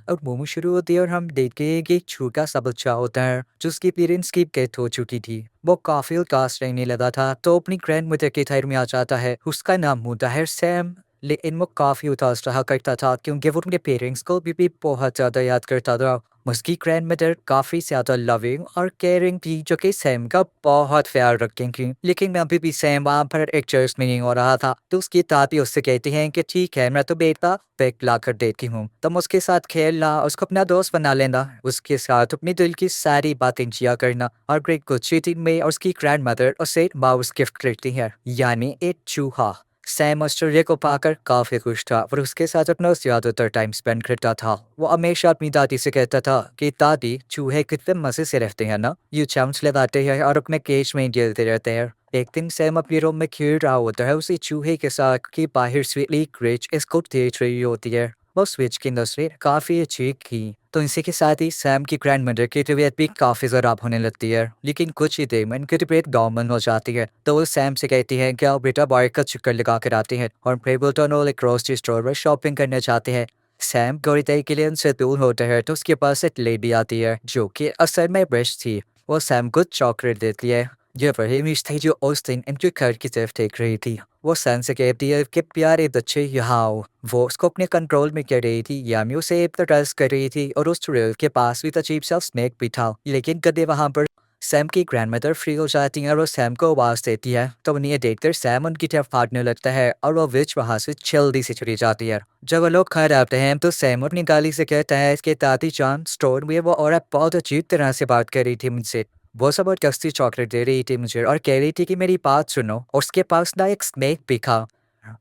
और मोमो शुरू होती है और हम देखते हैं कि एक छोटा सा बच्चा होता है जो उसके पेरेंट्स की डेथ हो चुकी थी। वो काफी उदास रहने लगा था तो अपनी ग्रैंड मदर के घर में आ जाता है। उसका नाम होता है सैम। लेकिन वो काफी उदास रहा करता था क्योंकि वो अपने पेरेंट्स को भी बहुत ज्यादा याद करता था। उसकी ग्रैंड मदर काफी ज्यादा लविंग और केयरिंग थी जो कि सैम का बहुत ख्याल रखती थी। लेकिन अभी भी सैम वहाँ पर एक चर्च में नहीं हो रहा था तो उसकी दादी उससे कहती है कि ठीक है मैं तो बेटा बैग ला कर देती हूँ, तुम उसके साथ खेलना, उसको अपना दोस्त बना लेना, उसके साथ अपने दिल की सारी बातें जिया करना। और ग्रेट कुछ ही दिन में उसकी ग्रैंड मदर उसे माउस गिफ्ट करती है, यानी एक चूहा। सैम ऑस्ट्रेलिया को पाकर काफी खुश था और उसके साथ अपना ज्यादातर टाइम स्पेंड करता था। वो हमेशा अपनी दादी से कहता था कि दादी चूहे कितने मजे से रहते हैं ना, ये चांस लगाते हैं और अपने केज में खेलते रहते हैं। एक दिन सैम अपने रूम में खेल रहा होता है उसी चूहे के साथ कि बाहर स्वीटली क्रिच इसको देख रही होती है। वो स्विच की नस्लें काफी अच्छी थी तो इसी के साथ ही सैम की ग्रैंड मदर की तबीयत भी काफी खराब होने लगती है। लेकिन कुछ ही देर में इनकी तबीयत नॉर्मल हो जाती है तो वो सैम से कहती है कि आओ बेटा बाहर का चक्कर लगा कर आते हैं और प्रेबल्टन और एक ग्रोसरी स्टोर में शॉपिंग करने जाते हैं। सैम थोड़ी देर के लिए उनसे दूर होता है तो उसके पास एक लेडी आती है जो कि असल में ब्रश थी। वो सैम को चॉकलेट देती है। ये वही मिस थी जो उस दिन इनके घर की तरफ देख रही थी। वो सन से कहती है कि प्यारे बच्चे यहाँ आओ। वो उसको अपने कंट्रोल में कर रही थी, यानी उसे हिप्नोटाइज कर रही थी और उस थ्रिल के पास भी अजीब सा स्नेक भी था। लेकिन कदे वहाँ पर सैम की ग्रैंडमदर फ्री हो जाती है और वो सैम को आवाज देती है तो उन्हें देखकर सैम उनकी तरफ भागने लगता है और वो विच वहाँ से जल्दी से चली जाती है। जब वो लोग घर आते हैं तो सैम अपनी गाली से कहता है कि दादी जान स्टोर में वो औरत बहुत अजीब तरह से बात कर रही थी मुझसे। वो ज़बरदस्ती चॉकलेट दे रही थी मुझे और कह रही थी कि मेरी बात सुनो, और उसके पास ना एक स्नेक भी था।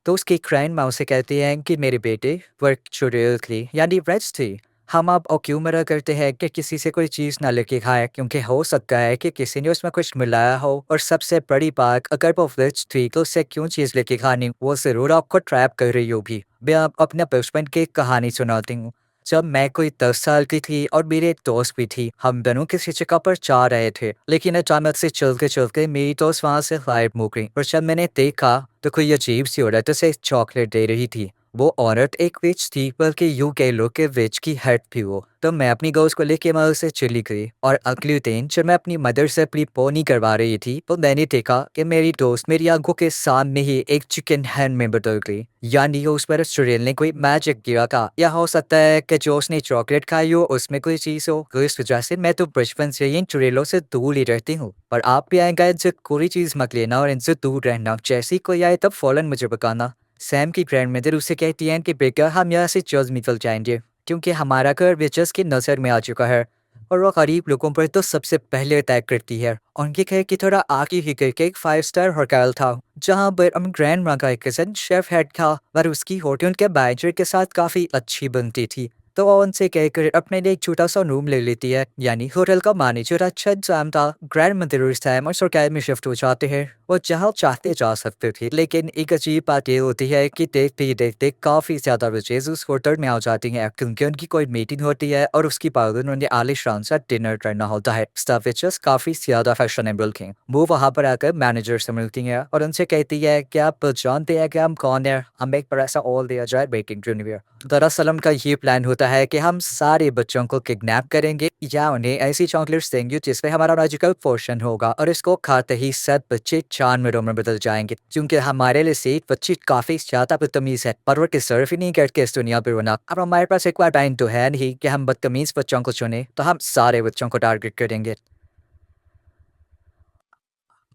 तो उसकी ग्रैंड माँ उसे कहती हैं कि मेरे बेटे वर्क चुड़ैल थी, यानी रेड्स थी। हम अब क्यों मना करते हैं कि किसी से कोई चीज़ ना लेके खाए क्योंकि हो सकता है कि किसी ने उसमें कुछ मिलाया हो। और सबसे बड़ी बात, अगर वो वेज थी तो उससे क्यों चीज़ लेके खानी, वो ज़रूर आपको ट्रैप कर रही होगी। मैं आप अपने बचपन की एक कहानी सुनाती हूँ। जब मैं कोई 10 साल की थी और मेरी एक दोस्त भी थी, हम दोनों किसी जगह पर जा रहे थे लेकिन अचानक से चलते चलते मेरी दोस्त वहां से गायब हो गई। और जब मैंने देखा तो कोई अजीब सी औरत उसे चॉकलेट दे रही थी। वो औरत एक विच थी, बल्कि यूं कह लो कि विच की हेड थी वो। तो मैं अपनी दोस्त को लेके वहां से चली गई और अगले दिन जब मैं अपनी मदर से अपनी पोनी करवा रही थी तो मैंने देखा कि मेरी दोस्त मेरी आंखों के सामने ही एक चिकन हैन में बदल गई। यानी उस पर चुड़ैल ने कोई मैजिक किया था, या हो सकता है कि जो उसने चॉकलेट खाई हो उसमें कोई चीज़ हो। तो इस वजह से मैं तो बचपन से ही इन चुड़ैलों से दूर ही रहती हूँ। पर आप भी आएगा इनसे कोई चीज़ मत लेना और इनसे दूर रहना। जैसे ही कोई आए तब फौरन मुझे बताना। सैम की ग्रैंड मदर उसे कहती है कि बेटा हम यहाँ से जल्द निकल जाएंगे क्योंकि हमारा घर विचर्स की नज़र में आ चुका है। और वो गरीब लोगों पर तो सबसे पहले अटैक करती है। उनके घर की थोड़ा आगे ही करके एक 5 स्टार होटल था जहाँ पर हम ग्रैंड माँ का एक कज़न शेफ हेड था और उसकी होटल के मैनेजर के साथ काफ़ी अच्छी बनती थी। तो वो उनसे कहकर अपने लिए एक छोटा सा रूम ले लेती है, यानी होटल का मैनेजर अच्छा इंसान था। ग्रैंड मदर उस टाइम और सरकार में शिफ्ट हो जाते हैं। वो जहाँ चाहते जा सकते थे, लेकिन एक अजीब बात ये होती है कि देखते ही देखते काफ़ी ज़्यादा बचेज उस होटल में आ जाती हैं क्योंकि उनकी कोई मीटिंग होती है और उसकी बाद उन्होंने आलिशान सा डिनर करना होता है। स्टाफ विचर्स काफ़ी ज़्यादा फैशनेबल थे। वो वहाँ पर आकर मैनेजर से मिलती हैं और उनसे कहती है कि आप जानते हैं कि हम कौन है, हमें एक बड़ा सा ऑल दिया जाए बेकिंग ट्रिनिवियर। दरअसल उनका ये प्लान होता है कि हम सारे बच्चों को किडनैप करेंगे या उन्हें ऐसी चॉकलेट्स देंगे जिसमें हमारा लॉजिकल पोर्शन होगा और इसको खाते ही सब बच्चे जानवरों में बदल जाएंगे क्योंकि हमारे लिए से बच्चे काफी ज्यादा बदतमीज है पर वो डिजर्व ही नहीं करके इस दुनिया पर होना। अब हमारे पास एक बार टाइम तो है नहीं कि हम बदतमीज बच्चों को चुने, तो हम सारे बच्चों को टारगेट करेंगे।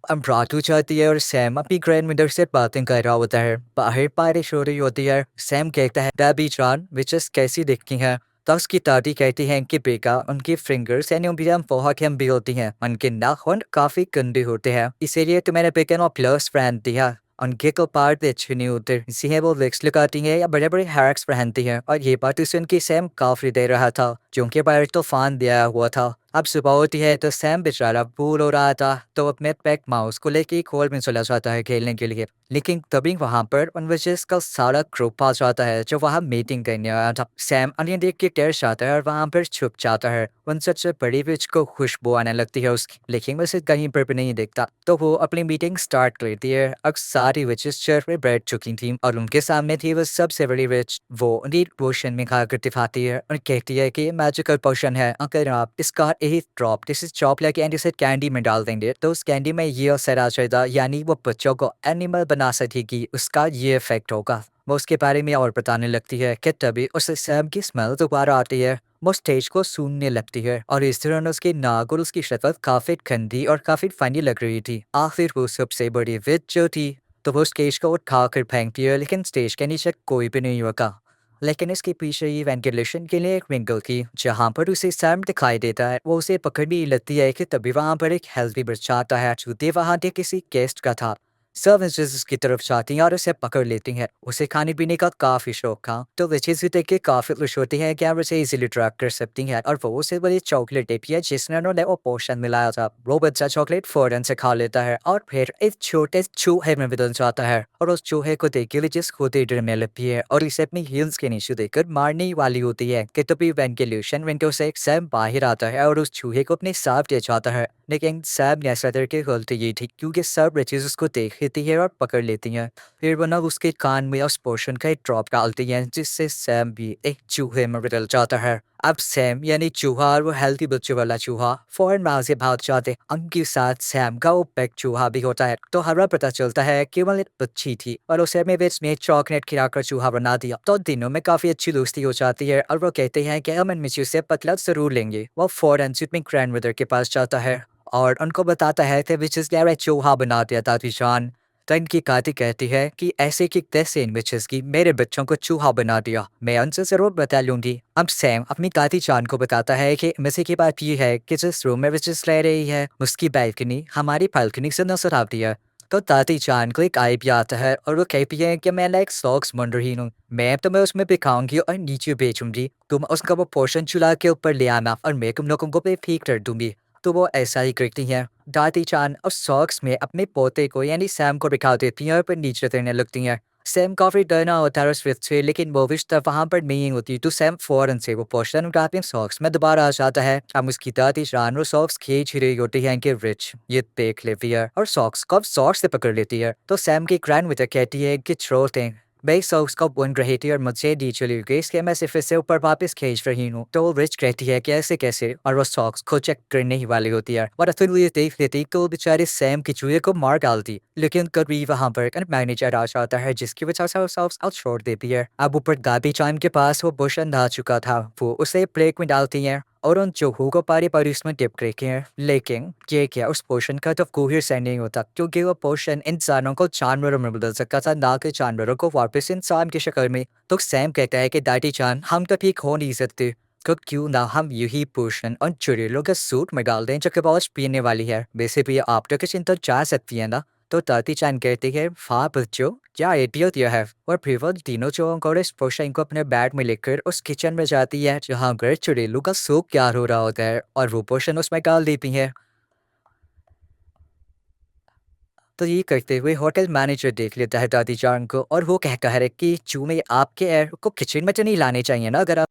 अब रात हो जाती है और सैम अपनी ग्रैंड मदर से बातें कर रहा होता है। बाहर बारिश हो रही होती है। सैम कहता है डैबी जान विचेस कैसी दिखती हैं। तो उसकी दादी कहती हैं कि बेटा उनकी फिंगर्स यानी उंगलियां बहुत लंबी होती हैं, उनके नाखून काफी गंदे होते हैं, इसीलिए तो मैंने बेटे को प्लस फ्रेंड दिया। उनके कपार पे अच्छे नहीं होते, इसीलिए वो विक्स लगाती हैं या बड़े बड़े हैक्स पहनती हैं। और ये बात सुन के सैम काफी दे रहा था क्योंकि बाहर तूफान दिया हुआ था। अब सुबह होती है तो सैम बेचारा बोर हो रहा था तो अपने पेट माउस को लेके एक हॉल में चला जाता है खेलने के लिए। लेकिन तभी वहां पर अनविचेस का सारा ग्रुप आ जाता है जो वहां मीटिंग करने आया था। सैम अन्य देख के डर जाता है और वहां पर छुप जाता है। उन सबसे बड़ी विच को खुशबू आने लगती है उसकी, लेकिन वैसे कहीं पर भी नहीं दिखता। तो वो अपनी मीटिंग स्टार्ट करती है। अब सारी विचेस चेयर पे बैठ चुकी थी और उनके सामने थी वो सबसे बड़ी विच। वो नील पोशन में खाकर दिखाती है और कहती है कि ये मैजिकल पोशन है। अगर आप इसका एक ड्रॉप जैसे चॉकलेट कैंडी से कैंडी में डाल देंगे तो उस कैंडी में ये असर आ जाएगा, यानी वो बच्चों को एनिमल बना सकेगी, उसका ये इफेक्ट होगा। वो उसके बारे में और बताने लगती है कि तभी उसे सैम की स्मेल दोबारा आती है। वो स्टेज को सूंघने लगती है और इस दौरान उसकी नाक और उसकी शक्ल काफी गंदी और काफी फनी लग रही थी। आखिर वो सबसे बड़ी विच जो थी तो वो स्टेज को उठा कर फेंकती है, लेकिन स्टेज के नीचे कोई भी नहीं होगा। लेकिन इसके पीछे ये वेंटिलेशन के लिए एक विंडो थी जहाँ पर उसे सैम दिखाई देता है। वो उसे पकड़ने लगती है कि तभी वहाँ पर एक हेल्दी बच्चा आता है जो वहाँ के किसी गेस्ट का था। सर्विसेज उसकी तरफ जाती हैं और उसे पकड़ लेती हैं। उसे खाने पीने का काफी शौक था तो विचेस भी देख के काफी खुश होती है कि आप उसे इजीली ट्रैक कर सकती हैं और वो उसे बड़ी चॉकलेट देती है जिसमें उन्होंने वो पोशन मिलाया था। वो बच्चा चॉकलेट फौरन से खा लेता है और फिर एक छोटे चूहे में बदल जाता है और उस चूहे को देख के विचेस खुद ही डरने लगती है और इसे अपनी हील्स के नीचे देखकर मारने वाली होती है कि तभी वेंटिलेशन विंडो से एक सैम बाहर आता है और उस चूहे को अपने साथ ले जाता है। लेकिन सैम ने ऐसा करके गलती ये थी क्योंकि सब रिचेज उसको देख लेती है और पकड़ लेती हैं। फिर वो ना उसके कान में उस पोर्शन का एक ड्रॉप डालती हैं जिससे सैम भी एक चूहे में बदल जाता है। अब सैम यानी चूहा और वो हेल्थी बच्चों वाला चूहा फौरन वहां से भाग जाते। उनके साथ सैम का वो पेट चूहा भी होता है तो हमें पता चलता है कि वो एक बच्ची थी और उसे में बीच में चॉकलेट खिलाकर चूहा बना दिया। तो दिनों में काफी अच्छी दोस्ती हो जाती है और वो कहते हैं कि हम इनमें से बदला जरूर लेंगे। वो फौरन से अपने ग्रैंडमदर के पास जाता है और उनको बताता है कि विचेस ग्यारह चूहा बना दिया था जान। तो इनकी काती कहती है कि ऐसे की तैसे इन विचेस की मेरे बच्चों को चूहा बना दिया, मैं उनसे जरूर बता लूंगी। अब सैम अपनी काती चान को बताता है कि मजे की बात ये है कि जिस रूम में विचेस रह रही है उसकी बैल्कनी हमारी बालकनी से नजर आती है। तो ताती चान को एक आइडिया आता है और वो कहती है कि मैं लाइक सॉक्स बन रही हूँ, मैं तुम्हें उसमें बिखाऊंगी और नीचे बेचूंगी, तुम उसका वो पोर्शन चुला के ऊपर ले आना और मैं तुम लोगों को पे फेंक कर दूंगी। तो वो ऐसा ही करती हैं। दादी चान और सॉक्स में अपने पोते को यानी सैम को दिखा देती हैं और फिर नीचे उतरने लगती हैं। सैम काफी डरना होता है उस विच से, लेकिन वो विच तब वहां पर नहीं होती तो सैम फौरन से वो पोर्शन उठा के सॉक्स में दोबारा आ जाता है। अब उसकी दादी चान वो सॉक्स खींच ही रही होती है कि रिच ये देख लेती है और सॉक्स को अब सॉक्स से पकड़ लेती है। तो सैम की ग्रैंड कहती है कि छोड़ते हैं, मैं सॉक्स को बुन रही थी और मुझसे दी चली गई इसलिए मैं सिर्फ इसे ऊपर वापस खींच रही हूँ। तो वो रिच कहती है कि ऐसे कैसे और वो सॉक्स को चेक करने ही वाली होती है और फिर ये देख लेती कि वो बेचारे सैम की चूहे को मार डालती, लेकिन कभी वहां पर एक मैनेजर आ जाता है जिसकी वजह से वो सॉक्स आउट छोड़ देती है। अब ऊपर गाबी टाइम के पास वो बुशन आ चुका था, वो उसे ब्रेक में डालती है और उन चूहों को पारी पारी उसमें टिप करके हैं। लेकिन ये क्या उस पोशन का तो कोई से नहीं होता क्योंकि वो पोशन इंसानों को जानवरों में बदल सकता था, ना कि जानवरों को वापस इंसान की शक्ल में। तो सैम कहता है कि दादी जान हम तो ठीक हो नहीं सकते, तो क्यों ना हम यही पोशन और चुड़ैलों का सूट में डाल दें जो कि बहुत पीने वाली है, वैसे भी आप तो किसी तो जा सकती है ना। तो दादी चान कहती है वाह बच्चों क्या आइडिया दिया है, और फिर वो तीनों चोरों को इस पोशन को अपने बैग में लेकर उस किचन में जाती है जहाँ घर चुड़ैलों का सूप तैयार हो रहा होता है और वो पोशन उसमें डाल देती है। तो ये करते हुए होटल मैनेजर देख लेता है दादी जान को और वो कहता है कि चूमे आपके एयर को किचन में तो नहीं लाने चाहिए ना, अगर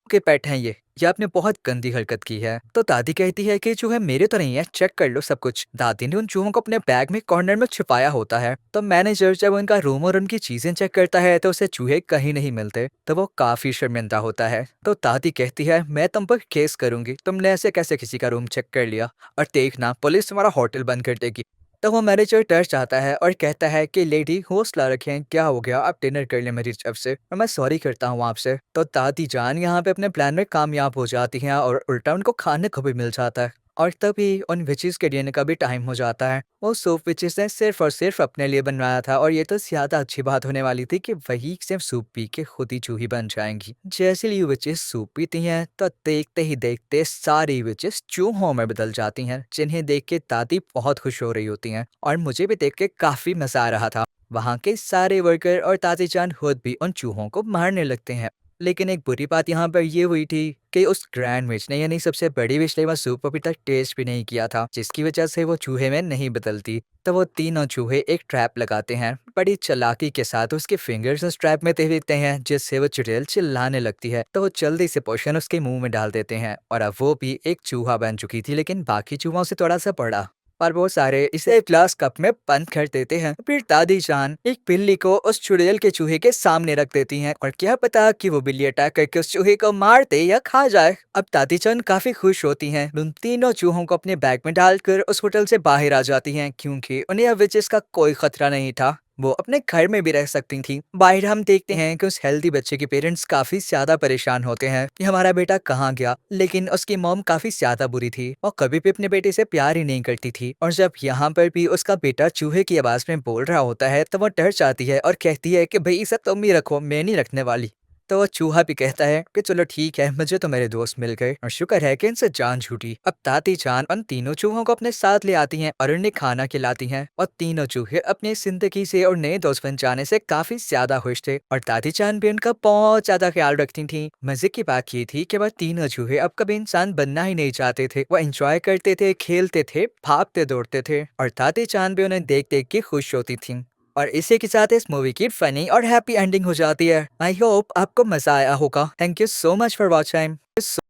के पेट हैं ये आपने बहुत गंदी हरकत की है। तो दादी कहती है कि चूहे मेरे तो नहीं है, चेक कर लो सब कुछ। दादी ने उन चूहों को अपने बैग में कॉर्नर में छुपाया होता है। तो मैनेजर जब उनका रूम और उनकी चीजें चेक करता है तो उसे चूहे कहीं नहीं मिलते, तो वो काफी शर्मिंदा होता है। तो दादी कहती है मैं तुम पर केस करूंगी, तुमने ऐसे कैसे किसी का रूम चेक कर लिया, और देखना पुलिस तुम्हारा होटल बंद कर देगी। तो वो मैनेजर डर जाता है और कहता है कि लेडी हौसला रखें, क्या हो गया, आप डिनर कर लें मेरी तरफ से और मैं सॉरी करता हूँ आपसे। तो दादी जान यहाँ पे अपने प्लान में कामयाब हो जाती हैं और उल्टा उनको खाने को भी मिल जाता है। और तभी उन विचेस के डिनर का भी टाइम हो जाता है। वो सूप विचेस ने सिर्फ और सिर्फ अपने लिए बनवाया था और ये तो ज्यादा अच्छी बात होने वाली थी कि वही सिर्फ सूप पी के खुद ही चूही बन जाएंगी। जैसे ही विचेस सूप पीती हैं तो देखते ही देखते सारी विचेस चूहों में बदल जाती हैं, जिन्हें देख के दादी बहुत खुश हो रही होती हैं और मुझे भी देख के काफी मजा आ रहा था। वहाँ के सारे वर्कर और दादी जान खुद भी उन चूहों को मारने लगते हैं। लेकिन एक बुरी बात यहाँ पर ये हुई थी कि उस ग्रैंड विच ने यानी सबसे बड़ी विच ने वह सूप अभी तक टेस्ट भी नहीं किया था, जिसकी वजह से वो चूहे में नहीं बदलती। तो वो तीनों चूहे एक ट्रैप लगाते हैं, बड़ी चालाकी के साथ उसके फिंगर्स उस ट्रैप में दे देते हैं, जिससे वो चुड़ैल चिल्लाने लगती है। तो वो जल्दी से पोषण उसके मुंह में डाल देते हैं और अब वो भी एक चूहा बन चुकी थी, लेकिन बाकी चूहों से थोड़ा सा बड़ा। और वो सारे इसे एक ग्लास कप में बंद कर देते हैं। फिर दादी जान एक बिल्ली को उस चुड़ैल के चूहे के सामने रख देती हैं और क्या पता कि वो बिल्ली अटैक करके उस चूहे को मार दे या खा जाए। अब दादी जान काफी खुश होती हैं, उन तीनों चूहों को अपने बैग में डालकर उस होटल से बाहर आ जाती हैं, क्योंकि उन्हें अब विचेस का कोई खतरा नहीं था। वो अपने घर में भी रह सकती थी। बाहर हम देखते हैं कि उस हेल्दी बच्चे के पेरेंट्स काफी ज्यादा परेशान होते हैं कि हमारा बेटा कहाँ गया, लेकिन उसकी मॉम काफी ज्यादा बुरी थी और कभी भी अपने बेटे से प्यार ही नहीं करती थी। और जब यहाँ पर भी उसका बेटा चूहे की आवाज में बोल रहा होता है तो वो डर जाती है और कहती है कि भाई इसे तुम ही रखो, मैं नहीं रखने वाली। तो वो चूहा भी कहता है कि चलो ठीक है, मुझे तो मेरे दोस्त मिल गए और शुक्र है कि इनसे जान छूटी। अब दादी जान उन तीनों चूहों को अपने साथ ले आती हैं और उन्हें खाना खिलाती हैं और तीनों चूहे अपनी जिंदगी से और नए दोस्त बन जाने से काफी ज्यादा खुश थे और दादी जान भी उनका बहुत ज्यादा ख्याल रखती थी। मजे की बात ये थी कि वह तीनों चूहे अब कभी इंसान बनना ही नहीं चाहते थे। वो एंजॉय करते थे, खेलते थे, भागते दौड़ते थे और दादी जान भी उन्हें देख देख के खुश होती थी। और इसी के साथ इस मूवी की फनी और हैप्पी एंडिंग हो जाती है। आई होप आपको मजा आया होगा। Thank you so much for watching.